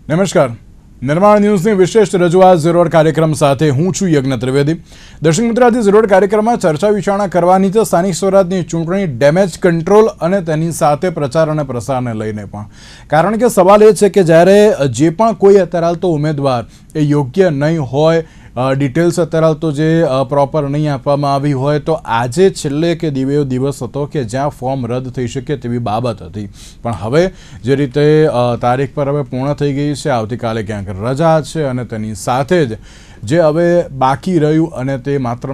નમસ્કાર. નિર્માણ ન્યૂઝની વિશેષ રજૂઆત ઝીરોડ કાર્યક્રમ સાથે હું છું યજ્ઞ ત્રિવેદી. દર્શક મિત્રો, આજે ઝીરોડ કાર્યક્રમમાં ચર્ચા વિચારણા કરવાની છે સ્થાનિક સ્વરાજની ચૂંટણી, ડેમેજ કંટ્રોલ અને તેની સાથે પ્રચાર અને પ્રસારને લઈને પણ. કારણ કે સવાલ એ છે કે જ્યારે જે પણ કોઈ અત્યારે હાલ તો ઉમેદવાર એ યોગ્ય નહીં હોય, ડિટેલ્સ અત્યારે હાલ તો જે પ્રોપર નહીં આપવામાં આવી હોય, તો આજે છેલ્લે કે દિવસ હતો કે જ્યાં ફોર્મ રદ થઈ શકે તેવી બાબત હતી. પણ હવે જે રીતે તારીખ પર હવે પૂર્ણ થઈ ગઈ છે, આવતીકાલે ક્યાંક રજા છે અને તેની સાથે જ જે હવે બાકી રહ્યું અને તે માત્ર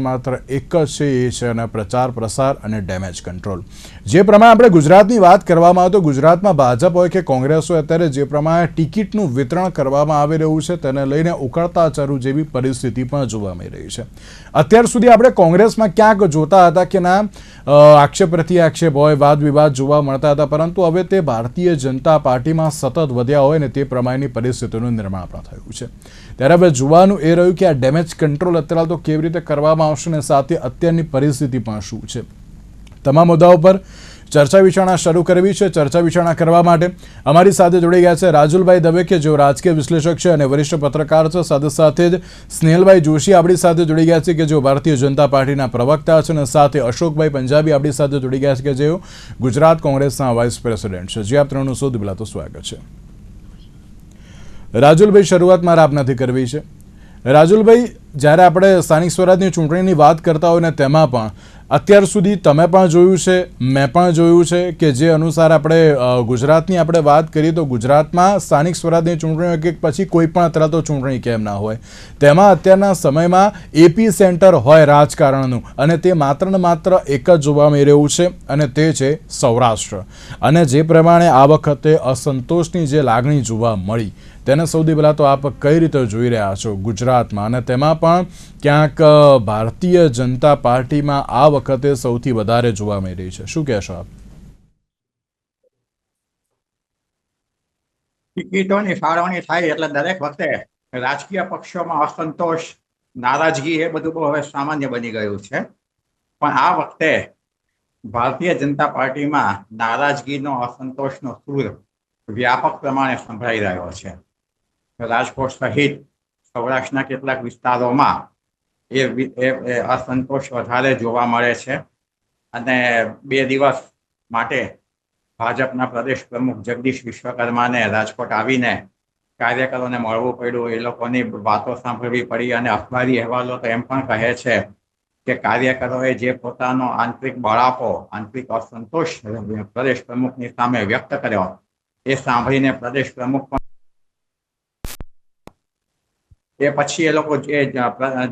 એક જ છે, એ છે અને પ્રચાર પ્રસાર અને ડેમેજ કંટ્રોલ. જે પ્રમાણે આપણે ગુજરાતની વાત કરવામાં આવે તો ગુજરાતમાં ભાજપ હોય કે કોંગ્રેસ હોય, અત્યારે જે પ્રમાણે ટિકિટનું વિતરણ કરવામાં આવી રહ્યું છે તેને લઈને ઉકળતા ચરુ જેવી પરિસ્થિતિ પણ જોવા મળી રહી છે. અત્યાર સુધી આપણે કોંગ્રેસમાં ક્યાંક જોતા હતા કે ના આક્ષેપ પ્રતિ આક્ષેપ હોય, વાદ વિવાદ જોવા મળતા હતા, પરંતુ હવે તે ભારતીય જનતા પાર્ટીમાં સતત વધ્યા હોય ને તે પ્રમાણેની પરિસ્થિતિનું નિર્માણ પણ થયું છે. ત્યારે હવે જોવાનું એ રહ્યું કે આ ડેમેજ કંટ્રોલ અત્યારે તો કેવી રીતે કરવામાં આવશે ને સાથે અત્યારની પરિસ્થિતિ પણ શું છે. તમામ મુદ્દાઓ પર ચર્ચા વિચારણા શરૂ કરવી છે. ચર્ચા વિચારણા કરવા માટે અમારી સાથે જોડી ગયા છે રાજુલભાઈ દવે, કે જેઓ રાજકીય વિશ્લેષક છે અને વરિષ્ઠ પત્રકાર છે. સાથે જ સ્નેહલભાઈ જોશી આપણી સાથે જોડી ગયા છે, કે જેઓ ભારતીય જનતા પાર્ટીના પ્રવક્તા છે, અને સાથે અશોકભાઈ પંજાબી આપણી સાથે જોડી ગયા છે, કે જેઓ ગુજરાત કોંગ્રેસના વાઇસ પ્રેસિડેન્ટ છે. જે આપ ત્રણનું સૌથી પહેલાં તો સ્વાગત છે. રાજુલભાઈ, શરૂઆત મારે આપનાથી કરવી છે. રાજુલભાઈ, જ્યારે આપણે સ્થાનિક સ્વરાજની ચૂંટણીની વાત કરતા હોય ને તેમાં પણ અત્યાર સુધી તમે પણ જોયું છે, મેં પણ જોયું છે કે જે અનુસાર આપણે ગુજરાતની આપણે વાત કરીએ તો ગુજરાતમાં સ્થાનિક સ્વરાજની ચૂંટણીઓ કે પછી કોઈ પણ અત્યારે તો ચૂંટણી કેમ ના હોય, તેમાં અત્યારના સમયમાં એપી સેન્ટર હોય રાજકારણનું, અને તે માત્ર ને માત્ર એક જ જોવા મળી રહ્યું છે અને તે છે સૌરાષ્ટ્ર. અને જે પ્રમાણે આ વખતે અસંતોષની જે લાગણી જોવા મળી તેને સૌથી પહેલાં તો આપ કઈ રીતે જોઈ રહ્યા છો ગુજરાતમાં, અને તેમાં પણ ક્યાંક ભારતીય જનતા પાર્ટીમાં આ વખતે સૌથી વધારે જોવા મળી રહી છે? શું કહેશો આપ? ટિકિટોની ફાળવણી થાય એટલે દરેક વખતે રાજકીય પક્ષોમાં અસંતોષ, નારાજગી એ બધું બહુ હવે સામાન્ય બની ગયું છે. પણ આ વખતે ભારતીય જનતા પાર્ટીમાં નારાજગીનો, અસંતોષનો સૂર વ્યાપક પ્રમાણે સંભળાઈ રહ્યો છે. રાજકોટ સહિત સૌરાષ્ટ્રના કેટલાક વિસ્તારોમાં એ અસંતોષ વધારે જોવા મળે છે. અને 2 દિવસ માટે ભાજપના પ્રદેશ પ્રમુખ જગદીશ વિશ્વકર્માને રાજકોટ આવીને કાર્યકરોને મળવું પડ્યું, એ લોકોની વાતો સાંભળવી પડી. અને અખબારી અહેવાલો તો એમ પણ કહે છે કે કાર્યકરોએ જે પોતાનો આંતરિક બળાપો, આંતરિક અસંતોષ પ્રદેશ પ્રમુખની સામે વ્યક્ત કર્યો, એ સાંભળીને પ્રદેશ પ્રમુખ પણ એ પછી એ લોકો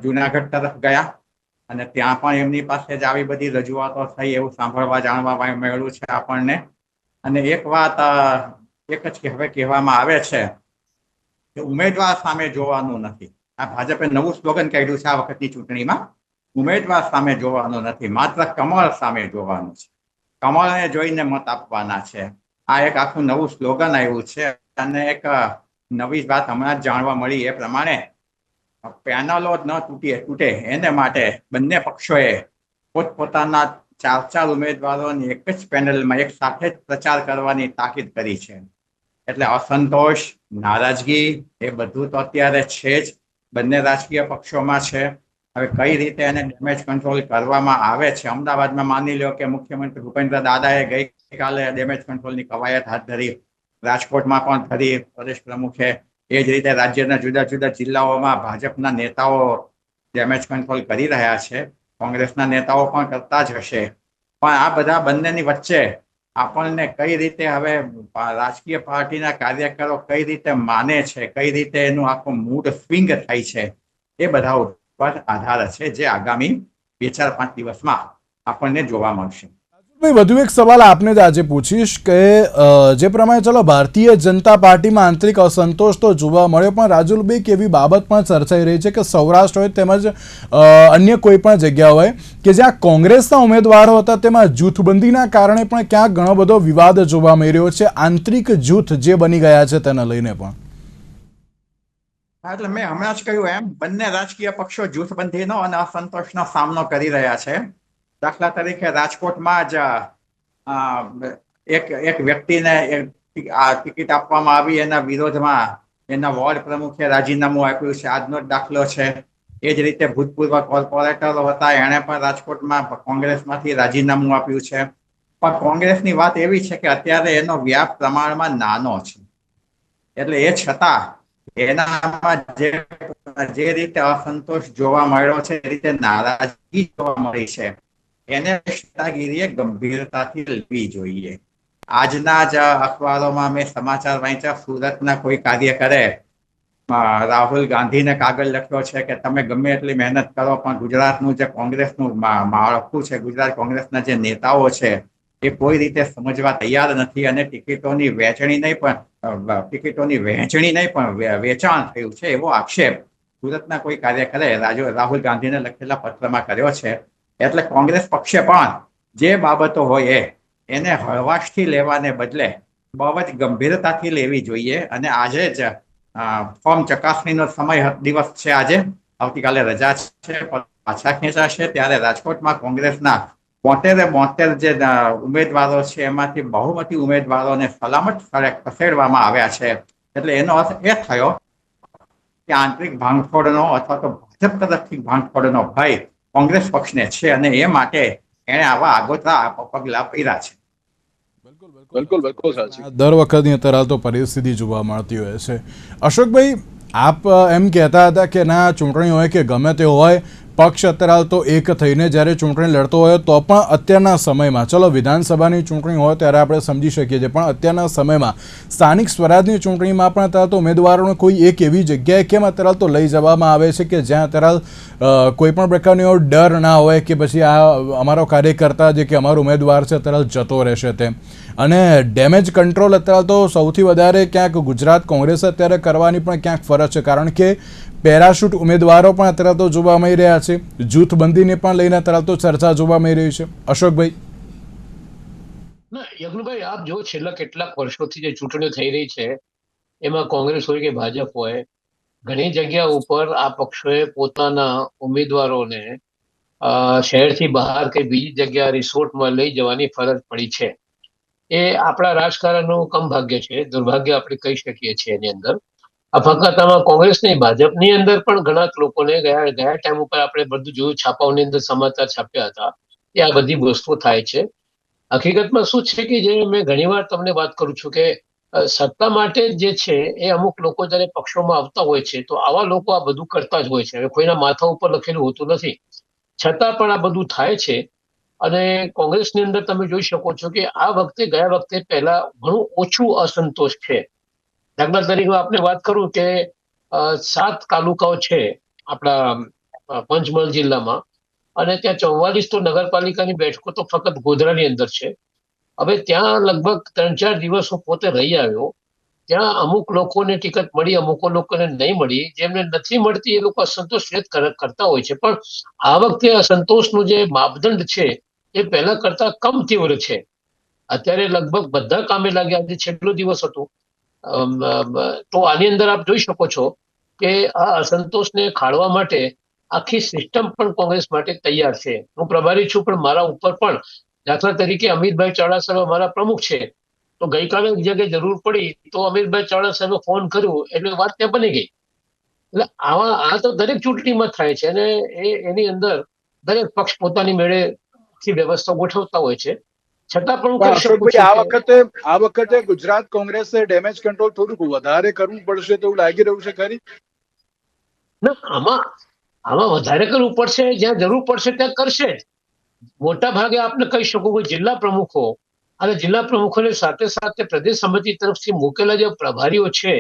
જુનાગઢ તરફ ગયા અને ત્યાં પણ એમની પાસે જ આવી બધી રજૂઆતો થઈ એવું સાંભળવા જાણવા મળ્યું છે આપણને. અને એક વાત એક જ હવે કહેવામાં આવે છે કે ઉમેદવાર સામે જોવાનું નથી. આ ભાજપે નવું સ્લોગન કાઢ્યું છે આ વખતની ચૂંટણીમાં, ઉમેદવાર સામે જોવાનું નથી, માત્ર કમળ સામે જોવાનું છે, કમળને જોઈને મત આપવાના છે. આ એક આખું નવું સ્લોગન આવ્યું છે. અને એક નવી વાત હમણાં જ જાણવા મળી એ પ્રમાણે પેનલો ન તૂટે એને માટે બંને પક્ષોએ પોતપોતાના 4 ઉમેદવારોની એક જ પેનલમાં એક સાથે જ પ્રચાર કરવાની તાકીદ કરી છે. એટલે અસંતોષ, નારાજગી એ બધું તો અત્યારે છે જ, બંને રાજકીય પક્ષોમાં છે. હવે કઈ રીતે એને ડેમેજ કંટ્રોલ કરવામાં આવે છે? અમદાવાદમાં માની લો કે મુખ્યમંત્રી ભૂપેન્દ્ર દાદાએ ગઈકાલે ડેમેજ કંટ્રોલની કવાયત હાથ ધરી, રાજકોટમાં પણ કરી પ્રદેશ પ્રમુખે. એ જ રીતે રાજ્યના જુદા જુદા જિલ્લાઓમાં ભાજપના નેતાઓ ડેમેજ કંટ્રોલ કરી રહ્યા છે, કોંગ્રેસના નેતાઓ પણ કરતા જ હશે. પણ આ બધા બંનેની વચ્ચે આપણને કઈ રીતે હવે રાજકીય પાર્ટીના કાર્યકરો કઈ રીતે માને છે, કઈ રીતે એનું આખું મૂડ સ્વિંગ થાય છે, એ બધા ઉપર આધાર છે, જે આગામી 2-4-5 દિવસમાં આપણને જોવા મળશે. વધુ એક સવાલ આપને જ આજે પૂછીશ કે જે પ્રમાણે ચલો ભારતીય જનતા પાર્ટીમાં આંતરિક અસંતોષ તો જોવા મળ્યો, પણ રાજુલભાઈ એવી બાબત પણ ચર્ચાઈ રહી છે કે સૌરાષ્ટ્ર હોય તેમજ અન્ય કોઈ પણ જગ્યા હોય કે જ્યાં કોંગ્રેસના ઉમેદવારો હતા તેમાં જૂથબંધીના કારણે પણ ક્યાંક ઘણો બધો વિવાદ જોવા મળી રહ્યો છે, આંતરિક જૂથ જે બની ગયા છે તેને લઈને પણ. એટલે મેં હમણાં જ કહ્યું એમ, બંને રાજકીય પક્ષો જૂથબંધીનો અને અસંતોષનો સામનો કરી રહ્યા છે. દાખલા તરીકે રાજકોટમાં જ એક વ્યક્તિને ટિકિટ આપવામાં આવી, એના વિરોધમાં એના વોર્ડ પ્રમુખે રાજીનામું આપ્યું છે, આજનો જ દાખલો છે. એ જ રીતે ભૂતપૂર્વ કોર્પોરેટરો હતા, એણે પણ રાજકોટમાં કોંગ્રેસમાંથી રાજીનામું આપ્યું છે. પણ કોંગ્રેસની વાત એવી છે કે અત્યારે એનો વ્યાપ પ્રમાણમાં નાનો છે. એટલે એ છતાં એનામાં જે રીતે અસંતોષ જોવા મળ્યો છે, એ રીતે નારાજગી જોવા મળી છે, એને નેતાગીરીએ ગંભીરતાથી લેવી જોઈએ. આજના જ અખબારોમાં મેં સમાચાર વાંચ્યા, સુરતના કોઈ કાર્યકરે રાહુલ ગાંધીને કાગળ લખ્યો છે કે તમે ગમે એટલી મહેનત કરો પણ ગુજરાતનું જે કોંગ્રેસનું માળખું છે, ગુજરાત કોંગ્રેસના જે નેતાઓ છે, એ કોઈ રીતે સમજવા તૈયાર નથી અને ટિકિટોની વહેંચણી નહીં પણ વેચાણ થયું છે, એવો આક્ષેપ સુરતના કોઈ કાર્યકરે રાહુલ ગાંધીને લખેલા પત્રમાં કર્યો છે. એટલે કોંગ્રેસ પક્ષે પણ જે બાબતો હોય એને હળવાશથી લેવાને બદલે બહુ જ ગંભીરતાથી લેવી જોઈએ. અને આજે જ ફોર્મ ચકાસણીનો દિવસ છે. આજે આવતીકાલે રજા છે, પાછા ખેંચાશે ત્યારે રાજકોટમાં કોંગ્રેસના 72 જે ઉમેદવારો છે, એમાંથી બહુમતી ઉમેદવારોને સલામત સ્થળે ખસેડવામાં આવ્યા છે. એટલે એનો અર્થ એ થયો કે આંતરિક ભાંગફોડનો અથવા તો ભાજપ તરફથી ભાંગફોડનો ભય કોંગ્રેસ પક્ષને છે અને એ માટે એણે આવા આગોતરા પગલા ભર્યા છે. બિલકુલ બિલકુલ સાચી. દર વખતની અત્યારે હાલ તો પરિસ્થિતિ જોવા મળતી હોય છે. અશોકભાઈ, આપ એમ કહેતા હતા કે ના, ચૂંટણી હોય કે ગમે તે હોય, પક્ષ અત્યારે હાલ તો એક થઈને જ્યારે ચૂંટણી લડતો હોય તો પણ અત્યારના સમયમાં, ચલો વિધાનસભાની ચૂંટણી હોય ત્યારે આપણે સમજી શકીએ છીએ, પણ અત્યારના સમયમાં સ્થાનિક સ્વરાજની ચૂંટણીમાં પણ અત્યારે તો ઉમેદવારોને કોઈ એક એવી જગ્યાએ કેમ અત્યારે હાલ તો લઈ જવામાં આવે છે કે જ્યાં અત્યારે હાલ કોઈ પણ પ્રકારનો એવો ડર ના હોય કે પછી આ અમારો કાર્યકર્તા જે કે અમારો ઉમેદવાર છે અત્યારે હાલ જતો રહેશે તેમ. અને ડેમેજ કંટ્રોલ અત્યારે તો સૌથી વધારે ક્યાંક ગુજરાત કોંગ્રેસ અત્યારે કરવાની પણ ક્યાંક ફરજ છે, કારણ કે પેરાશૂટ ઉમેદવારો પણ અત્યારે તો જોવા મળી રહ્યા છે, જૂથબંધીને પણ લઈને અત્યારે તો ચર્ચા જોવા મળી રહી છે. અશોકભાઈ. ના યજ્ઞભાઈ, આપ જો છેલ્લા કેટલાક વર્ષોથી જે ચૂંટણીઓ થઈ રહી છે, એમાં કોંગ્રેસ હોય કે ભાજપ હોય, ઘણી જગ્યા ઉપર આ પક્ષોએ પોતાના ઉમેદવારોને શહેરથી બહાર કે બીજી જગ્યા રિસોર્ટમાં લઈ જવાની ફરજ પડી છે. એ આપણા રાજકારણનું કમ ભાગ્ય છે, દુર્ભાગ્ય આપણે કહી શકીએ છીએ એની અંદર. આ ફક્ત આમાં કોંગ્રેસ નહીં, ભાજપની અંદર પણ ઘણા લોકોને ગયા ટાઈમ ઉપર આપણે બધું જોયું, છાપાઓની અંદર સમાચાર છાપ્યા હતા કે આ બધી વસ્તુઓ થાય છે. હકીકતમાં શું છે કે જે મેં ઘણીવાર તમને વાત કરું છું કે સત્તા માટે જે છે એ અમુક લોકો જ્યારે પક્ષોમાં આવતા હોય છે તો આવા લોકો આ બધું કરતા જ હોય છે. હવે કોઈના માથા ઉપર લખેલું હોતું નથી, છતાં પણ આ બધું થાય છે. અને કોંગ્રેસની અંદર તમે જોઈ શકો છો કે આ વખતે ગયા વખતે પહેલા ઘણું ઓછું અસંતોષ છે. દાખલા તરીકે આપણે વાત કરું કે 7 તાલુકાઓ છે આપણા પંચમહાલ જિલ્લામાં, અને ત્યાં 44 તો નગરપાલિકાની બેઠકો તો ફક્ત ગોધરાની અંદર છે. હવે ત્યાં લગભગ 3-4 દિવસો પોતે રહી આવ્યો. ત્યાં અમુક લોકોને ટિકિટ મળી, અમુક લોકોને નહીં મળી. જેમને નથી મળતી એ લોકો અસંતોષ વ્યક્ત કરતા હોય છે, પણ આ વખતે અસંતોષનો જે માપદંડ છે એ પહેલા કરતા કમ તીવ્ર છે. અત્યારે લગભગ બધા કામે લાગ્યા. આજે છેલ્લો દિવસ હતો, તો આની અંદર આપ જોઈ શકો છો કે આ અસંતોષને ખાળવા માટે આખી સિસ્ટમ પણ કોંગ્રેસ માટે તૈયાર છે. હું પ્રભારી છું, પણ મારા ઉપર પણ દાખલા તરીકે અમિતભાઈ ચાવડા મારા પ્રમુખ છે, તો ગઈકાલે જગ્યાએ જરૂર પડી તો અમિતભાઈ ચાવડા ફોન કર્યો એટલે વાત ત્યાં બની ગઈ. એટલે આ તો દરેક ચૂંટણીમાં થાય છે અને એની અંદર દરેક પક્ષ પોતાની મેળે થી વ્યવસ્થા ગોઠવતા હોય છે. છતાં પણ હું કહી શકું છું કે આ વખતે ગુજરાત કોંગ્રેસે ડેમેજ કંટ્રોલ થોડુંક વધારે કરવું પડશે તેવું લાગી રહ્યું છે ખરી? ના, આમાં વધારે કરવું પડશે, જ્યાં જરૂર પડશે ત્યાં કરશે જ. મોટા ભાગે આપણે કહી શકું કે જિલ્લા પ્રમુખો અને જિલ્લા પ્રમુખોની સાથે સાથે પ્રદેશ સમિતિ તરફથી મૂકેલા જે પ્રભારીઓ છે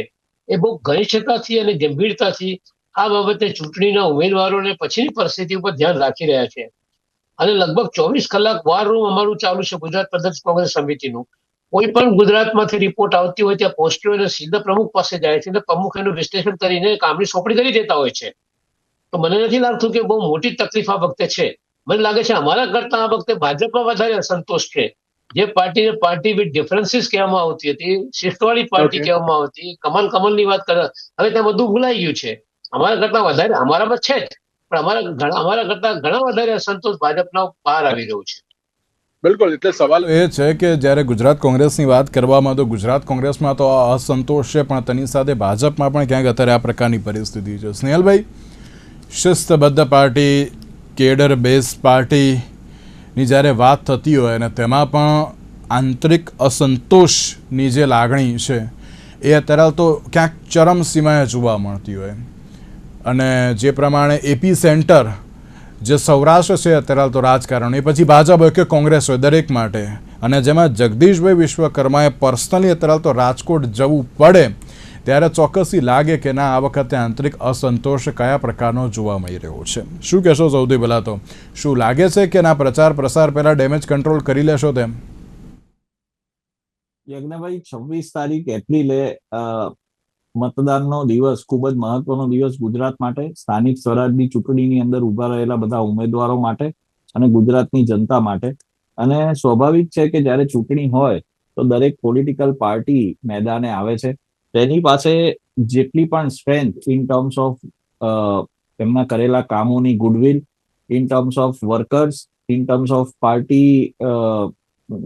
એ બહુ ઘનિષ્ઠતાથી અને ગંભીરતાથી આ બાબતે ચૂંટણીના ઉમેદવારોને પછીની પરિસ્થિતિ ઉપર ધ્યાન રાખી રહ્યા છે. અને લગભગ 24 કલાક વાર રૂમ અમારું ચાલુ છે ગુજરાત પ્રદેશ કોંગ્રેસ સમિતિનું. કોઈ પણ ગુજરાતમાંથી રિપોર્ટ આવતી હોય ત્યાં પહોંચતી હોય સીધા પ્રમુખ પાસે જાય છે અને પ્રમુખ એનું વિશ્લેષણ કરીને કામની સોંપણી કરી દેતા હોય છે. તો મને નથી લાગતું કે બહુ મોટી તકલીફ આ વખતે છે. મને લાગે છે અમારા કરતા આ વખતે ભાજપમાં વધારે અસંતોષ છે. જે પાર્ટીને પાર્ટી વિથ ડિફરન્સીસ કહેવામાં આવતી હતી, શિસ્તવાળી પાર્ટી કહેવામાં આવતી, કમલની વાત કરે, હવે ત્યાં બધું ભૂલાઈ ગયું છે. અમારા કરતા વધારે અમારામાં છે જ, પણ અમારા કરતા ઘણા વધારે અસંતોષ ભાજપના બહાર આવી રહ્યો છે. બિલકુલ, એટલે સવાલ એ છે કે જ્યારે ગુજરાત કોંગ્રેસની વાત કરવામાં તો ગુજરાત કોંગ્રેસમાં તો અસંતોષ છે, પણ તેની સાથે ભાજપમાં પણ ક્યાંક અત્યારે આ પ્રકારની પરિસ્થિતિ છે. સ્નેહલભાઈ, શિસ્તબદ્ધ પાર્ટી, કેડર બેઝ પાર્ટીની જ્યારે વાત થતી હોય અને તેમાં પણ આંતરિક અસંતોષની જે લાગણી છે એ અત્યારે તો ક્યાંક ચરમસીમાએ જોવા મળતી હોય, અને જે પ્રમાણે એપી સેન્ટર જે સૌરાષ્ટ્ર છે અત્યારે તો રાજકારણ, એ પછી ભાજપ હોય કે કોંગ્રેસ હોય, દરેક માટે, અને જેમાં જગદીશભાઈ વિશ્વકર્માએ પર્સનલી અત્યારે તો રાજકોટ જવું પડે, ત્યારે ચોક્કસથી લાગે કે ના, આ વખતે આંતરિક અસંતોષ કયા પ્રકારનો જોવા મળી રહ્યો છે. શું કહેશો સૌથી પહેલાં તો? શું લાગે છે કે ના પ્રચાર પ્રસાર પહેલાં ડેમેજ કંટ્રોલ કરી લેશો તેમ? યજ્ઞભાઈ, 26 તારીખ એપ્રિલે મતદાનનો દિવસ, ખૂબ જ મહત્વનો દિવસ ગુજરાત માટે, સ્થાનિક સ્વરાજની ચૂંટણીની અંદર ઉભા રહેલા બધા ઉમેદવારો માટે અને ગુજરાતની જનતા માટે. અને સ્વાભાવિક છે કે જ્યારે ચૂંટણી હોય તો દરેક પોલિટિકલ પાર્ટી મેદાને આવે છે. તેની પાસે જેટલી પણ સ્ટ્રેન્થ ઇન ટર્મ્સ ઓફ એમના કરેલા કામોની goodwill, in terms of workers, in terms of party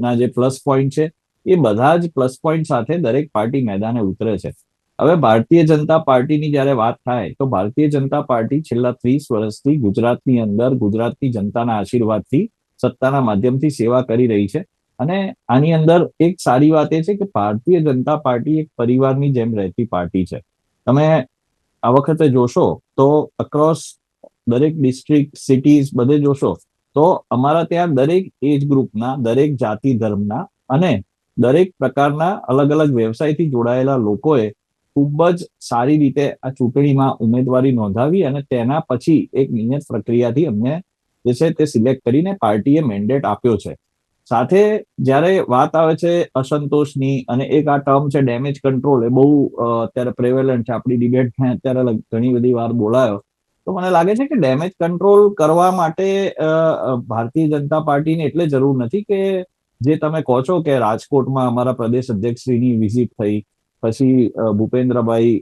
ના જે પ્લસ પોઈન્ટ છે, એ બધા જ પ્લસ પોઈન્ટ સાથે દરેક પાર્ટી મેદાને ઉતરે છે. હવે ભારતીય જનતા પાર્ટીની જ્યારે વાત થાય તો ભારતીય જનતા પાર્ટી છેલ્લા 30 વર્ષથી ગુજરાતની અંદર ગુજરાતની જનતાના આશીર્વાદથી સત્તાના માધ્યમથી સેવા કરી રહી છે. અને આની અંદર એક સારી વાત એ છે કે ભારતીય જનતા પાર્ટી એક પરિવારની જેમ રહેતી પાર્ટી છે. તમે આ વખતે જોશો તો અક્રોસ દરેક ડિસ્ટ્રિક્ટ, સિટીઝ બધે જોશો તો અમારા ત્યાં દરેક એજ ગ્રુપના, દરેક જાતિ ધર્મના અને દરેક પ્રકારના અલગ અલગ વ્યવસાયથી જોડાયેલા લોકોએ ખૂબ જ સારી રીતે આ ચૂંટણીમાં ઉમેદવારી નોંધાવી અને તેના પછી એક નિયત પ્રક્રિયાથી અમને જે છે તે સિલેક્ટ કરીને પાર્ટીએ મેન્ડેટ આપ્યો છે. સાથે જ્યારે વાત આવે છે અસંતોષની, અને એક આ ટર્મ છે ડેમેજ કંટ્રોલ, એ બહુ અત્યારે પ્રેવેલન્ટ છે. આપણી ડિબેટમાં અત્યારે ઘણી બધી વાર બોલાયો, તો મને લાગે છે કે ડેમેજ કંટ્રોલ કરવા માટે ભારતીય જનતા પાર્ટીને એટલે જરૂર નથી કે જે તમે કહો છો કે રાજકોટમાં અમારા પ્રદેશ અધ્યક્ષશ્રીની વિઝિટ થઈ, પછી ભૂપેન્દ્રભાઈ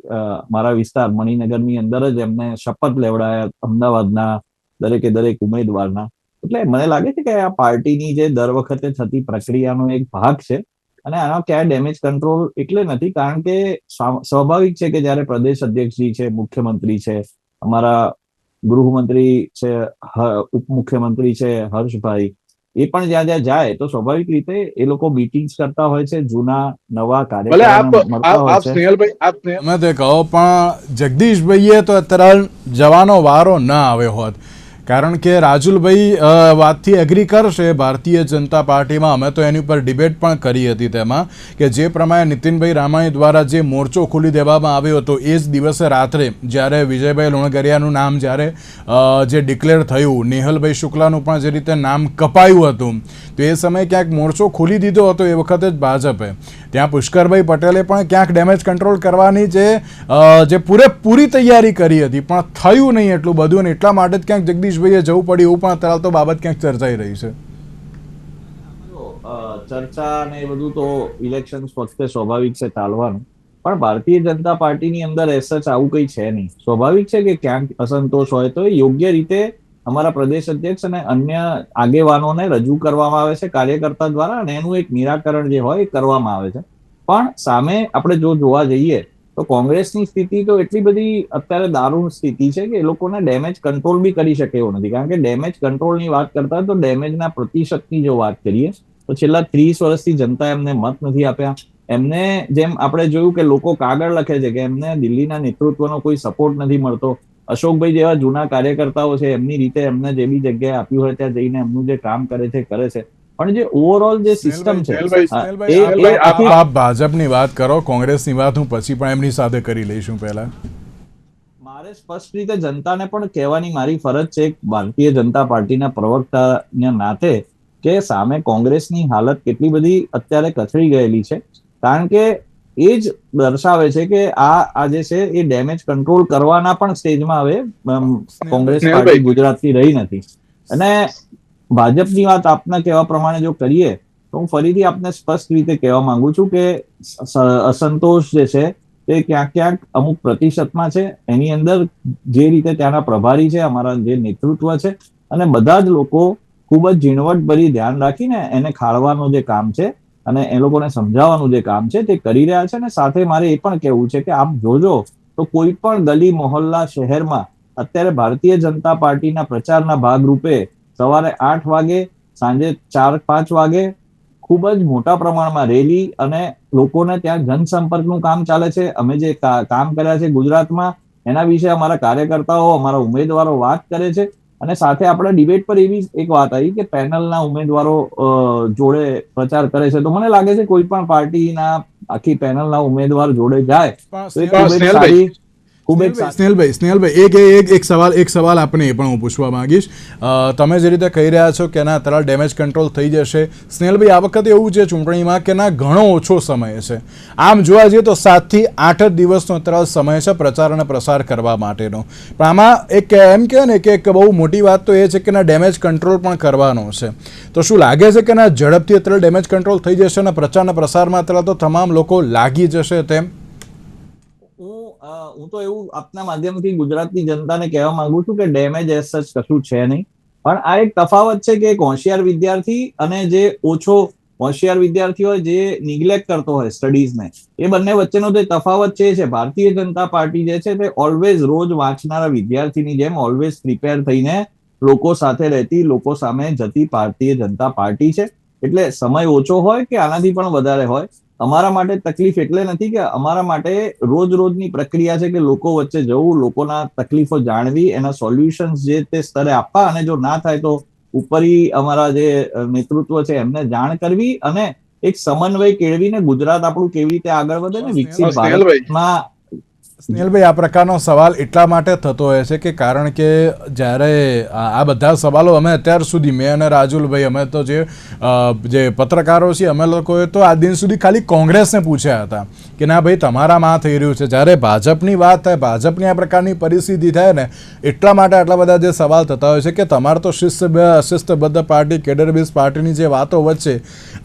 મારા વિસ્તાર મણિનગરની અંદર જ એમને શપથ લેવડાયા અમદાવાદના દરેકે દરેક ઉમેદવારના. એટલે મને લાગે છે કે આ પાર્ટીની જે દર વખતે થતી પ્રક્રિયાનો એક ભાગ છે, અને આનો ક્યાંય ડેમેજ કંટ્રોલ એટલે નથી, કારણ કે સ્વાભાવિક છે કે જ્યારે પ્રદેશ અધ્યક્ષજી છે, મુખ્યમંત્રી છે, અમારા ગૃહમંત્રી છે, ઉપમુખ્યમંત્રી છે હર્ષભાઈ, એ પણ જ્યાં જ્યાં જાય તો સ્વાભાવિક રીતે એ લોકો મીટિંગ્સ કરતા હોય છે, જૂના નવા કાર્યકરોને મળતા હોય છે. સ્નેહલભાઈ, તમે તે કહો, પણ જગદીશભાઈએ તો અત્યારે જવાનો વારો ના આવ્યો હોત, કારણ કે રાજુલભાઈ વાતથી એગ્રી કરશે. ભારતીય જનતા પાર્ટીમાં અમે તો એની ઉપર ડિબેટ પણ કરી હતી, તેમાં કે જે પ્રમાણે નીતિનભાઈ રામાણી દ્વારા જે મોરચો ખોલી દેવામાં આવ્યો હતો, એ જ દિવસે રાત્રે જ્યારે વિજયભાઈ લોણગરિયાનું નામ જ્યારે જે ડિક્લેર થયું, નેહલભાઈ શુક્લાનું પણ જે રીતે નામ કપાયું હતું, તો એ સમયે ક્યાંક મોરચો ખોલી દીધો હતો એ વખતે જ ભાજપે. ત્યાં પુષ્કરભાઈ પટેલે પણ ક્યાંક ડેમેજ કંટ્રોલ કરવાની જે પૂરેપૂરી તૈયારી કરી હતી, પણ થયું નહીં એટલું બધું, અને એટલા માટે જ ક્યાંક જગદીશભાઈએ જવું પડ્યું, એવું પણ અત્યારે તો બાબત ક્યાંક ચર્ચાઈ રહી છે. ચર્ચા અને એ બધું તો ઇલેક્શન વખતે સ્વાભાવિક છે ચાલવાનું, પણ ભારતીય જનતા પાર્ટીની અંદર એસચ આવું કઈ છે નહીં. સ્વાભાવિક છે કે ક્યાંક અસંતોષ હોય તો એ યોગ્ય રીતે અમારા પ્રદેશ અધ્યક્ષ અને અન્ય આગેવાનોને રજૂ કરવામાં આવે છે કાર્યકર્તા દ્વારા, અને એનું એક નિરાકરણ જે હોય એ કરવામાં આવે છે. પણ સામે આપણે જો જોવા જઈએ તો કોંગ્રેસની સ્થિતિ તો એટલી બધી અત્યારે દારૂણ સ્થિતિ છે કે એ લોકોને ડેમેજ કંટ્રોલ બી કરી શકે એવું નથી. કારણ કે ડેમેજ કંટ્રોલની વાત કરતા તો ડેમેજના પ્રતિશતની જો વાત કરીએ તો છેલ્લા 30 વર્ષથી જનતા એમને મત નથી આપ્યા. એમને જેમ આપણે જોયું કે લોકો કાગળ લખે છે કે એમને દિલ્હીના નેતૃત્વનો કોઈ સપોર્ટ નથી મળતો. અશોકભાઈ જેવા જૂના કાર્યકર્તાઓ છે, એમની રીતે એમને જે બી જગ્યાએ આપ્યું હોય ત્યાં જઈને એમનું જે કામ કરે છે કરે છે, પણ જે ઓવરઓલ જે સિસ્ટમ છે આપ ભાજપની વાત કરો, કોંગ્રેસની વાત હું પછી પણ એમની સાથે કરી લઈશું. પહેલા મારે સ્પષ્ટ રીતે જનતાને પણ કહેવાની મારી ફરજ છે ભારતીય જનતા પાર્ટીના પ્રવક્તાના નાતે, કે સામે કોંગ્રેસની હાલત કેટલી બધી અત્યારે કથળી ગયેલી છે. કારણ કે એ જ દર્શાવે છે કે આ જે છે એ ડેમેજ કંટ્રોલ કરવાના પણ સ્ટેજમાં હવે કોંગ્રેસ પાર્ટી ગુજરાતની રહી નથી. અને ભાજપની વાત આપના કહેવા પ્રમાણે જો કરીએ તો હું ફરીથી આપને સ્પષ્ટ રીતે કહેવા માંગુ છું કે અસંતોષ જે છે તે ક્યાંક ક્યાંક અમુક પ્રતિશતમાં છે. એની અંદર જે રીતે ત્યાંના પ્રભારી છે, અમારા જે નેતૃત્વ છે, અને બધા જ લોકો ખૂબ જ ઝીણવટભરી ધ્યાન રાખીને એને ખાળવાનું જે કામ છે અને એ લોકોને સમજાવવાનું જે કામ છે તે કરી રહ્યા છે. અને સાથે મારે એ પણ કહેવું છે કે આપ જોજો તો કોઈ પણ ગલી મોહલ્લા શહેરમાં અત્યારે ભારતીય જનતા પાર્ટીના પ્રચારના ભાગરૂપે સવારે 8 વાગે, સાંજે 4-5 વાગે ખૂબ જ મોટા પ્રમાણમાં રેલી અને લોકોને ત્યાં જનસંપર્કનું કામ ચાલે છે. અમે જે કામ કર્યા છે ગુજરાતમાં એના વિશે અમારા કાર્યકર્તાઓ, અમારા ઉમેદવારો વાત કરે છે. અને સાથે આપણે ડિબેટ પર એવી એક વાત આવી કે પેનલના ઉમેદવારો જોડે પ્રચાર કરે છે. તો મને લાગે છે કોઈ પણ પાર્ટીના આખી પેનલના ઉમેદવાર જોડે જાય તો એ ખૂબ જ સારી સ્નેહલભાઈ, એક સવાલ આપને એ પણ હું પૂછવા માંગીશ. તમે જે રીતે કહી રહ્યા છો કે ના અત્યારે ડેમેજ કંટ્રોલ થઈ જશે, સ્નેહલભાઈ આ વખતે એવું છે ચૂંટણીમાં કે ના ઘણો ઓછો સમય છે. આમ જોવા જઈએ તો 7 થી 8 જ દિવસનો અત્યારે સમય છે પ્રચાર અને પ્રસાર કરવા માટેનો. પણ આમાં એક એમ કહેવાય ને કે એક બહુ મોટી વાત તો એ છે કે ના ડેમેજ કંટ્રોલ પણ કરવાનો છે. તો શું લાગે છે કે ના ઝડપથી અત્યારે ડેમેજ કંટ્રોલ થઈ જશે અને પ્રચાર અને પ્રસારમાં અત્યારે તો તમામ લોકો લાગી જશે તેમ? હું તો એવું આપના માધ્યમથી ગુજરાતની જનતાને કહેવા માંગુ છું કે ડેમેજ એઝ સચ કશું છે નહીં. પણ આ એક તફાવત છે કે એક હોશિયાર વિદ્યાર્થી અને જે ઓછો હોશિયાર વિદ્યાર્થી હોય, જે નિગ્લેક્ટ કરતો હોય સ્ટડીઝને, એ બંને વચ્ચેનો જે તફાવત છે ભારતીય જનતા પાર્ટી જે છે તે ઓલવેઝ રોજ વાંચનારા વિદ્યાર્થીની જેમ ઓલવેઝ પ્રિપેર થઈને લોકો સાથે રહેતી, લોકો સામે જતી ભારતીય જનતા પાર્ટી છે. એટલે સમય ઓછો હોય કે આનાથી પણ વધારે હોય, અમારા માટે તકલીફ એટલે નથી કે અમારા માટે રોજની પ્રક્રિયા છે કે લોકો વચ્ચે જવું, લોકોના તકલીફો જાણવી, એના સોલ્યુશન્સ જે તે સ્તરે આપવા, અને જો ના થાય તો ઉપરી અમારા જે નેતૃત્વ છે એમને જાણ કરવી અને એક સમન્વય કેળવીને ગુજરાત આપણું કેવી રીતે આગળ વધે ને વિકસિત ભારતમાં. સ્નેહલભાઈ, આ પ્રકારનો સવાલ એટલા માટે થતો હોય છે કે કારણ કે જ્યારે આ બધા સવાલો અમે અત્યાર સુધી, મેં અને રાજુલભાઈ, અમે તો જે પત્રકારો છીએ અમે લોકોએ તો આ દિન સુધી ખાલી કોંગ્રેસને પૂછ્યા હતા કે ના ભાઈ તમારામાં થઈ રહ્યું છે. જ્યારે ભાજપની વાત થાય, ભાજપની આ પ્રકારની પરિસ્થિતિ થાય ને એટલા માટે આટલા બધા જે સવાલ થતા હોય છે કે તમારે તો શિસ્તબદ્ધ પાર્ટી, કેડર બેઝ પાર્ટીની જે વાતો વચ્ચે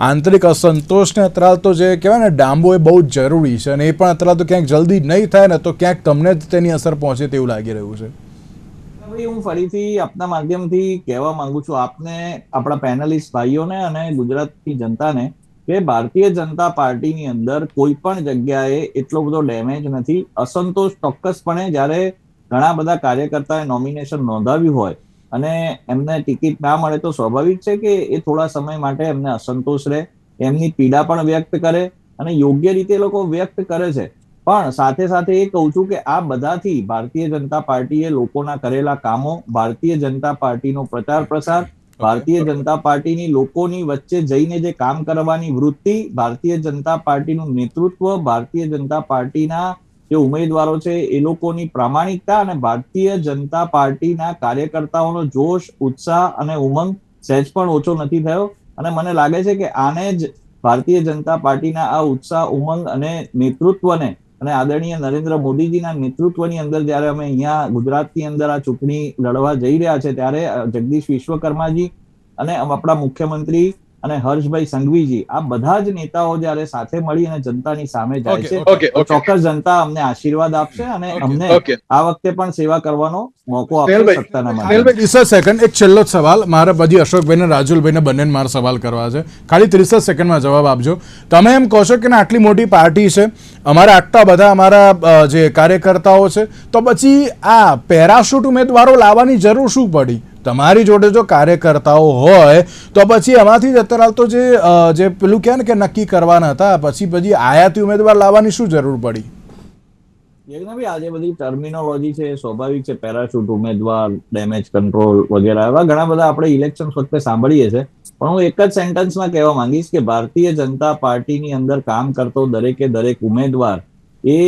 આંતરિક અસંતોષને અત્યારે તો જે કહેવાય ને ડામવો એ બહુ જ જરૂરી છે. અને એ પણ અત્યારે તો ક્યાંક જલ્દી નહીં થાય ને તો ક્યાંક તમને જ તેની અસર પહોંચે તેવું લાગી રહ્યું છે. હું ફરીથી આપના માધ્યમથી કહેવા માંગુ છું આપને, આપણા પેનલિસ્ટ ભાઈઓને અને ગુજરાતની જનતાને કે ભારતીય જનતા પાર્ટીની અંદર કોઈ પણ જગ્યાએ એટલો બધો ડેમેજ નથી. અસંતોષ ચોક્કસપણે જ્યારે ઘણા બધા કાર્યકર્તાએ નોમિનેશન નોંધાવ્યું હોય અને એમને ટિકિટ ના મળે તો સ્વાભાવિક છે કે એ થોડા સમય માટે એમને અસંતોષ રહે, એમની પીડા પણ વ્યક્ત કરે અને યોગ્ય રીતે એ લોકો વ્યક્ત કરે છે. પણ સાથે સાથે એ કહું છું કે આ બધાથી ભારતીય જનતા પાર્ટીએ લોકોના કરેલા કામો, ભારતીય જનતા પાર્ટીનો પ્રચાર પ્રસાર, ભારતીય જનતા પાર્ટીની લોકોની વચ્ચે જઈને જે કામ કરવાની વૃત્તિ, ભારતીય જનતા પાર્ટીનું નેતૃત્વ, ભારતીય જનતા પાર્ટીના જે ઉમેદવારો છે એ લોકોની પ્રામાણિકતા અને ભારતીય જનતા પાર્ટીના કાર્યકર્તાઓનો જોશ, ઉત્સાહ અને ઉમંગ સહેજ પણ ઓછો નથી થયો. અને મને લાગે છે કે આને જ ભારતીય જનતા પાર્ટીના આ ઉત્સાહ, ઉમંગ અને નેતૃત્વને અને આદરણીય નરેન્દ્ર મોદીજીના નેતૃત્વની અંદર જ્યારે અમે અહીંયા ગુજરાતની અંદર આ ચૂંટણી લડવા જઈ રહ્યા છે ત્યારે જગદીશ વિશ્વકર્માજી અને આપણા મુખ્યમંત્રી અને હર્ષભાઈ સંઘવીજી, આ બધા જ નેતાઓ જ્યારે સાથે મળી અને જનતાની સામે જાય છે તો ચોક્કસ જનતા અમને આશીર્વાદ આપશે અને અમને આ વખતે પણ સેવા કરવાનો મોકો આપશે સત્તાના માધ્યમથી. 30 સેકન્ડ, એક છેલ્લો સવાલ મારે પછી અશોકભાઈ ને રાજુલભાઈને બંનેને મારે સવાલ કરવા છે. ખાલી 30 સેકન્ડમાં જવાબ આપજો. તમે એમ કહો છો કે આટલી મોટી પાર્ટી છે, અમારા આટલા બધા અમારા જે કાર્યકર્તાઓ છે, તો પછી આ પેરાશૂટ ઉમેદવારો લાવવાની જરૂર શું પડી? તમારી જોડે જો કાર્યકર્તાઓ હોય તો પછી એમાંથી જ અત્યારે તો જે પેલું કહે ને કે નક્કી કરવાના હતા, પછી આયાતી ઉમેદવાર લાવવાની શું જરૂર પડી? આજે બધી ટર્મિનોલોજી છે, સ્વાભાવિક છે, પેરાશૂટ ઉમેદવાર, ડેમેજ કંટ્રોલ વગેરે એવા ઘણા બધા આપણે ઇલેક્શન વખતે સાંભળીએ છીએ. પણ હું એક જ સેન્ટેન્સમાં કહેવા માંગીશ કે ભારતીય જનતા પાર્ટીની અંદર કામ કરતો દરેકે દરેક ઉમેદવાર એ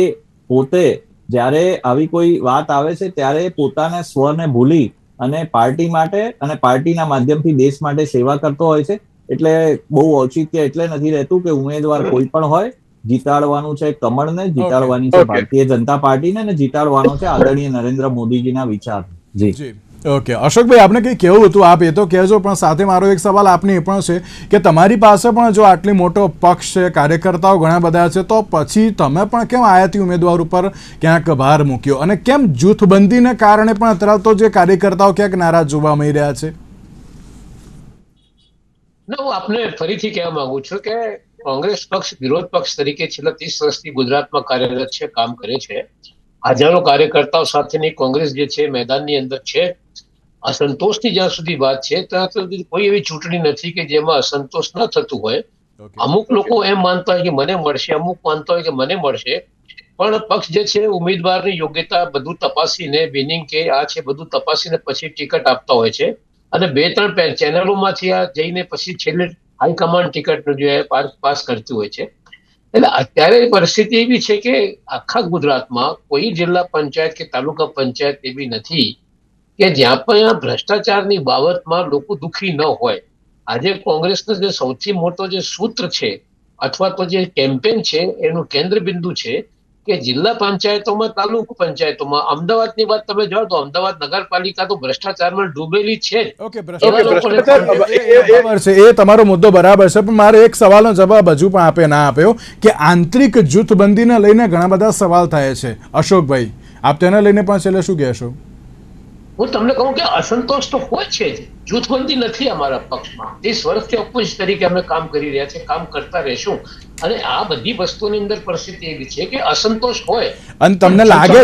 પોતે જ્યારે આવી કોઈ વાત આવે છે ત્યારે પોતાના સ્વને ભૂલી અને પાર્ટી માટે અને પાર્ટીના માધ્યમથી દેશ માટે સેવા કરતો હોય છે. એટલે બહુ ઔચિત્ય એટલે નથી રહેતું કે ઉમેદવાર કોઈ પણ હોય, જીતાડવાનું છે કમળને, જીતાડવાની છે ભારતીય જનતા પાર્ટીને અને જીતાડવાનો છે આદરણીય નરેન્દ્ર મોદીજીના વિચાર. જી ઓકે, અશોકભાઈ આપને કંઈ કહેવું હતું આપ એ તો કહેજો, પણ સાથે મારો એક સવાલ આપને એ પણ છે કે તમારી પાસે પણ જો આટલી મોટો પક્ષ છે, કાર્યકર્તાઓ ઘણા બધા છે, તો પછી તમે પણ કેમ આયાતી ઉમેદવાર ઉપર ક્યાંક ભાર મૂક્યો અને કેમ જૂથબંધીને કારણે પણ અત્યારે તો જે કાર્યકર્તાઓ ક્યાંક નારાજ જોવા મળી રહ્યા છે? ના, હું આપને ફરીથી કહેવા માંગુ છું કે કોંગ્રેસ પક્ષ વિરોધ પક્ષ તરીકે છેલ્લા 30 વર્ષથી ગુજરાતમાં કાર્યરત છે, કામ કરે છે. હજારો કાર્યકર્તાઓ સાથેની કોંગ્રેસ જે છે મેદાનની અંદર છે. અસંતોષની જ્યાં સુધી વાત છે ત્યાં સુધી કોઈ એવી ચૂંટણી નથી કે જેમાં અસંતોષ ન થતું હોય. અમુક લોકો એમ માનતા હોય કે મને મળશે, અમુક માનતા હોય કે મને મળશે, પણ પક્ષ જે છે ઉમેદવારની યોગ્યતા બધું તપાસીને બિનિંગ કે આ છે બધું તપાસીને પછી ટિકિટ આપતા હોય છે. અને 2-3 ચેનલોમાંથી આ જઈને પછી છેલ્લે હાઈકમાન્ડ ટિકિટ જે પાસ કરતી હોય છે. એટલે અત્યારે પરિસ્થિતિ એવી છે કે આખા ગુજરાતમાં કોઈ જિલ્લા પંચાયત કે તાલુકા પંચાયત એવી નથી કે જ્યાં પણ ભ્રષ્ટાચારની બાબતમાં લોકો દુઃખી ન હોય. આજે કોંગ્રેસનો જે સૌથી મોટો જે સૂત્ર છે અથવા તો જે કેમ્પેન છે એનું કેન્દ્ર બિંદુ છે કે જિલ્લા પંચાયતોમાં, તાલુકા પંચાયતોમાં, અમદાવાદની વાત તમે જાઓ તો અમદાવાદ નગરપાલિકા તો ભ્રષ્ટાચારમાં ડૂબેલી છે જ. ઓકે, એવા લોકોને બરાબર છે, એ તમારો મુદ્દો બરાબર છે, પણ મારે એક સવાલનો જવાબ હજુ પણ આપે ના આપ્યો કે આંતરિક જૂથબંધીને લઈને ઘણા બધા સવાલ થાય છે. અશોકભાઈ, આપ તેને લઈને પણ છેલ્લે શું કહેશો? હું તમને કહું કે અસંતોષ તો હોય છે જ. જૂથબંધી નથી અમારા પક્ષમાં. 30 વર્ષથી ઓપોઝિટ તરીકે અમે કામ કરી રહ્યા છીએ, કામ કરતા રહેશું. અને આ બધી વસ્તુની અંદર પરિસ્થિતિ એવી છે કે અસંતોષ હોય. અને તમને લાગે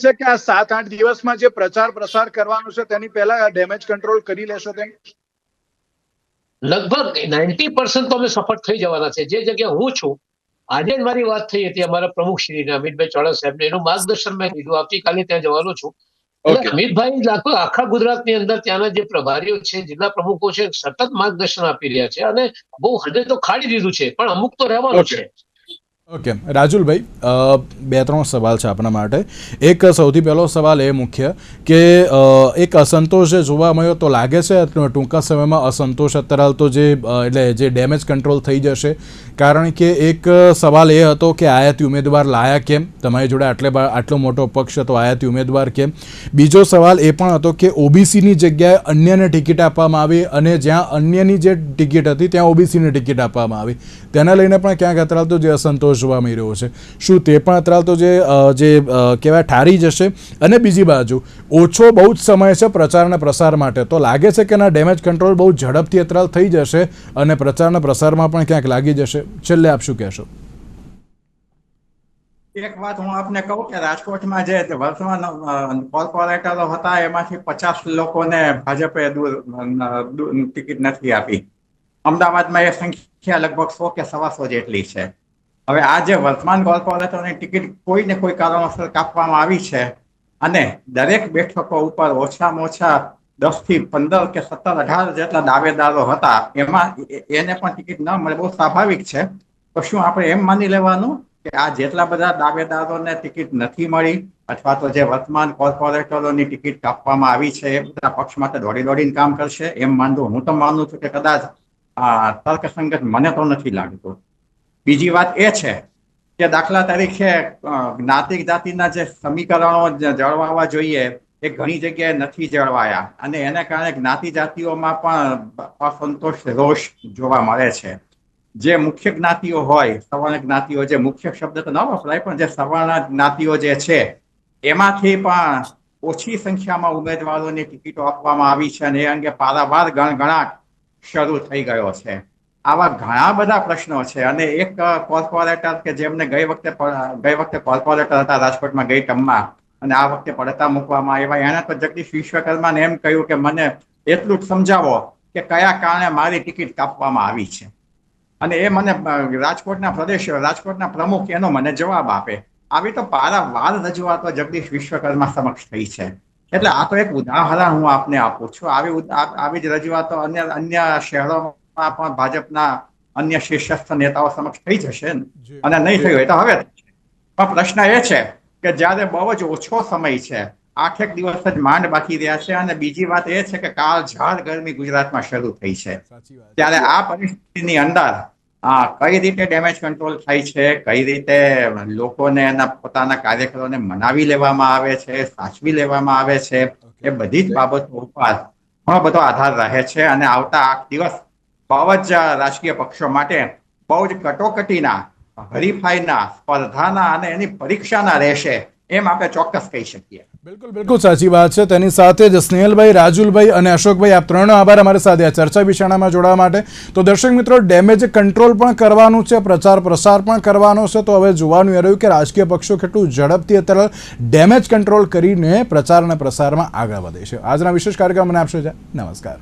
છે કે આ 7-8 દિવસમાં જે પ્રચાર પ્રસાર કરવાનો છે તેની પહેલા ડેમેજ કંટ્રોલ કરી લેશો તેમ? લગભગ 90% તો અમે સફળ થઈ જવાના છે. જે જગ્યા હું છું, આજે જ મારી વાત થઈ હતી અમારા પ્રમુખ શ્રી અમિતભાઈ ચાવડા સાહેબને, એનું માર્ગદર્શન મેં લીધું. આવતીકાલે ત્યાં જવાનો છું. એટલે અમિતભાઈ આખા ગુજરાતની અંદર ત્યાંના જે પ્રભારીઓ છે, જિલ્લા પ્રમુખો છે, સતત માર્ગદર્શન આપી રહ્યા છે અને બહુ હદે તો ખાડી દીધું છે, પણ અમુક તો રહેવાનું છે. ઓકે રાજુલભાઈ, 2-3 સવાલ છે આપણા માટે. એક સૌથી પહેલો સવાલ એ મુખ્ય કે એક અસંતોષ જે જોવા મળ્યો તો લાગે છે ટૂંકા સમયમાં અસંતોષ અત્યારે તો એટલે જે ડેમેજ કંટ્રોલ થઈ જશે? કારણ કે એક સવાલ એ હતો કે આયાતી ઉમેદવાર લાયા કેમ? તમારી જોડે આટલો મોટો પક્ષ હતો, આયાતી ઉમેદવાર કેમ? બીજો સવાલ એ પણ હતો કે ઓબીસીની જગ્યાએ અન્યને ટિકિટ આપવામાં આવી અને જ્યાં અન્યની જે ટિકિટ હતી ત્યાં ઓબીસીની ટિકિટ આપવામાં આવી. તેને લઈને પણ ક્યાંક અત્યારે તો જે અસંતોષ જોવા મળી રહ્યો છે, શું તે પણ અત્યારે તો જે કહેવાય ઠારી જશે? અને બીજી બાજુ ઓછો બહુ જ સમય છે પ્રચાર અને પ્રસાર માટે, તો લાગે છે કે ના ડેમેજ કંટ્રોલ બહુ ઝડપથી અત્યારે થઈ જશે અને પ્રચારના પ્રસારમાં પણ ક્યાંક લાગી જશે? છેલ્લે આપ શું કહેશો? એક વાત હું આપને કહું કે રાજકોટમાં જે વર્તમાન કોર્પોરેટરો હતા એમાંથી 50 લોકોને ભાજપે ટિકિટ નથી આપી. અમદાવાદમાં એ સંખ્યા લગભગ 100 કે 125 જેટલી છે. હવે આ જે વર્તમાન કોર્પોરેટરની ટિકિટ કોઈ ને કોઈ કારણોસર કાપવામાં આવી છે અને દરેક બેઠકો ઉપર ઓછામાં ઓછા 10 થી 15 કે 17, 18 જેટલા દાવેદારો હતા. એમાં એને પણ ટિકિટ ન મળે બહુ સ્વાભાવિક છે. તો શું આપણે એમ માની લેવાનું કે આ જેટલા બધા દાવેદારોને ટિકિટ નથી મળી અથવા તો જે વર્તમાન કોર્પોરેટરોની ટિકિટ કાપવામાં આવી છે એ બધા પક્ષ માટે દોડીને કામ કરશે એમ માનવું? હું તો માનું છું કે કદાચ તર્કસંગત મને તો નથી લાગતું. બીજી વાત એ છે કે દાખલા તરીકે જ્ઞાતિ જાતિના જે સમીકરણો જળવાવા જોઈએ એ ઘણી જગ્યાએ નથી જળવાયા અને એને કારણે જ્ઞાતિ જાતિઓમાં પણ અસંતોષ, રોષ જોવા મળે છે. જે મુખ્ય જ્ઞાતિઓ હોય, સવર્ણ જ્ઞાતિઓ, જે મુખ્ય શબ્દ તો ન વપરાય પણ જે સવર્ણ જ્ઞાતિઓ જે છે એમાંથી પણ ઓછી સંખ્યામાં ઉમેદવારોની ટિકિટો આપવામાં આવી છે અને એ અંગે પારાવાર ગણગણાટ શરૂ થઈ ગયો છે. આવા ઘણા બધા પ્રશ્નો છે અને એક કોર્પોરેટર કે જેમને ગઈ વખતે કોર્પોરેટર હતા રાજકોટમાં ગઈ ટર્મમાં અને આ વખતે પડતા મૂકવામાં આવ્યા, એને તો જગદીશ વિશ્વકર્માને એમ કહ્યું કે મને એટલું જ સમજાવો કે કયા કારણે મારી ટિકિટ કાપવામાં આવી છે. અને એ મને રાજકોટના પ્રમુખ એનો મને જવાબ આપે. આવી તો પારાવાર રજૂઆતો જગદીશ વિશ્વકર્મા સમક્ષ થઈ છે. એટલે આ તો એક ઉદાહરણ હું આપને આપું છું. આવી જ રજૂઆતો અન્ય શહેરોમાં પણ ભાજપના અન્ય શીર્ષસ્થ નેતાઓ સમક્ષ થઈ જશે ને, અને નહીં થયું હોય તો હવે. પણ પ્રશ્ન એ છે કે જ્યારે બહુ જ ઓછો સમય છે, 8 દિવસ જ માંડ બાકી રહ્યા છે અને બીજી વાત એ છે કે કાળઝાળ ગરમી ગુજરાતમાં શરૂ થઈ છે. ત્યારે આ પરિસ્થિતિની અંદર કઈ રીતે ડેમેજ કંટ્રોલ થાય છે, કઈ રીતે લોકોને એના પોતાના કાર્યકરોને મનાવી લેવામાં આવે છે, સાચવી લેવામાં આવે છે, એ બધી જ બાબતો ઉપર ઘણો બધો આધાર રહે છે. અને આવતા 8 દિવસ બહુ જ રાજકીય પક્ષો માટે બહુ જ કટોકટીના, હરીફાઈના, સ્પર્ધાના અને એની પરીક્ષાના રહેશે એમ આપણે ચોક્કસ કહી શકીએ. બિલકુલ સાચી વાત છે. તેની સાથે જ સ્નેહલભાઈ, રાજુલભાઈ અને અશોકભાઈ, આપ ત્રણનો આભાર અમારી સાથે આ ચર્ચા વિચારણામાં જોડાવા માટે. તો દર્શક મિત્રો, ડેમેજ કંટ્રોલ પણ કરવાનું છે, પ્રચાર પ્રસાર પણ કરવાનો છે. તો હવે જોવાનું એ રહ્યું કે રાજકીય પક્ષો કેટલું ઝડપથી અત્યારે ડેમેજ કંટ્રોલ કરીને પ્રચાર અને પ્રસારમાં આગળ વધે છે. આજના વિશેષ કાર્યક્રમ મને આપશો. નમસ્કાર.